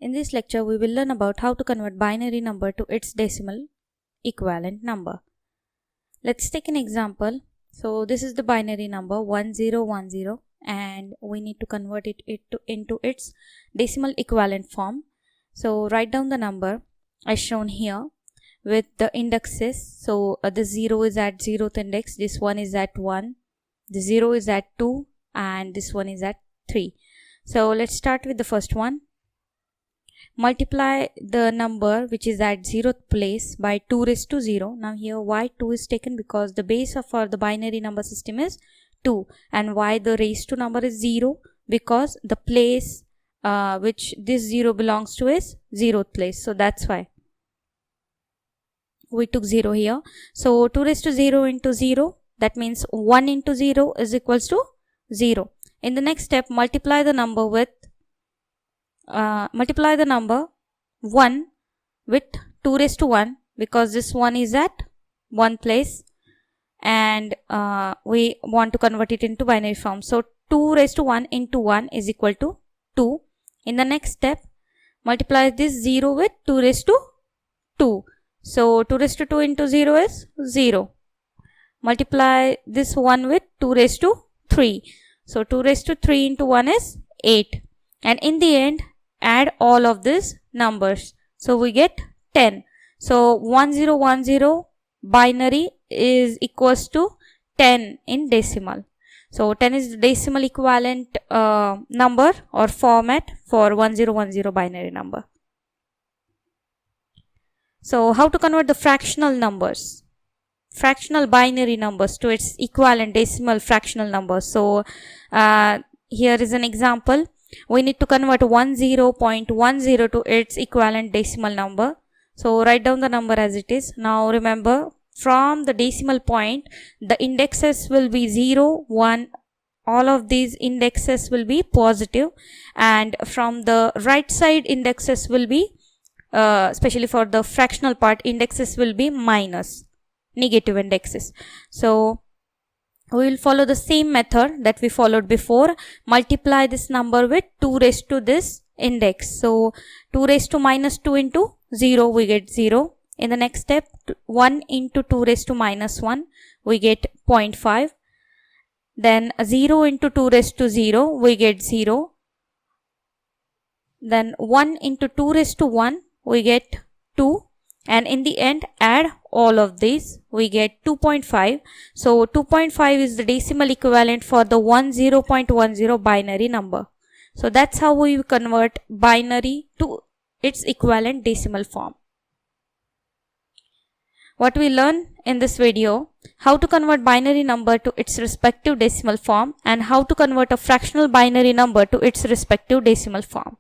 In this lecture, we will learn about how to convert binary number to its decimal equivalent number. Let's take an example. So this is the binary number 1010 and we need to convert it into its decimal equivalent form. So write down the number as shown here with the indexes. So the 0 is at 0th index, this one is at 1, the 0 is at 2 and this one is at 3. So let's start with the first one. Multiply the number which is at 0th place by 2 raised to 0. Now here why 2 is taken? Because the base of the binary number system is 2. And why the raised to number is 0? Because the place which this 0 belongs to is 0th place. So that's why we took 0 here. So 2 raised to 0 into 0, that means 1 into 0 is equals to 0. In the next step, multiply the number 1 with 2 raised to 1, because this one is at 1 place and we want to convert it into binary form. So 2 raised to 1 into 1 is equal to 2. In the next step, multiply this 0 with 2 raised to 2. So 2 raised to 2 into 0 is 0. Multiply this 1 with 2 raised to 3. So 2 raised to 3 into 1 is 8. And in the end, add all of these numbers. So we get 10. So 1010 binary is equals to 10 in decimal. So 10 is the decimal equivalent number or format for 1010 binary number. So how to convert the fractional numbers, fractional binary numbers to its equivalent decimal fractional numbers. So here is an example. We need to convert 10.10 to its equivalent decimal number. So write down the number as it is. Now remember, from the decimal point, the indexes will be 0, 1. All of these indexes will be positive, and from the right side indexes will be, especially for the fractional part, indexes will be minus, negative indexes. So we will follow the same method that we followed before. Multiply this number with 2 raised to this index. So 2 raised to minus 2 into 0, we get 0. In the next step, 1 into 2 raised to minus 1, we get 0.5. Then 0 into 2 raised to 0, we get 0. Then 1 into 2 raised to 1, we get 2. And in the end, add all of these, we get 2.5. So 2.5 is the decimal equivalent for the 10.10 binary number. So that's how we convert binary to its equivalent decimal form. What we learn in this video: how to convert binary number to its respective decimal form and how to convert a fractional binary number to its respective decimal form.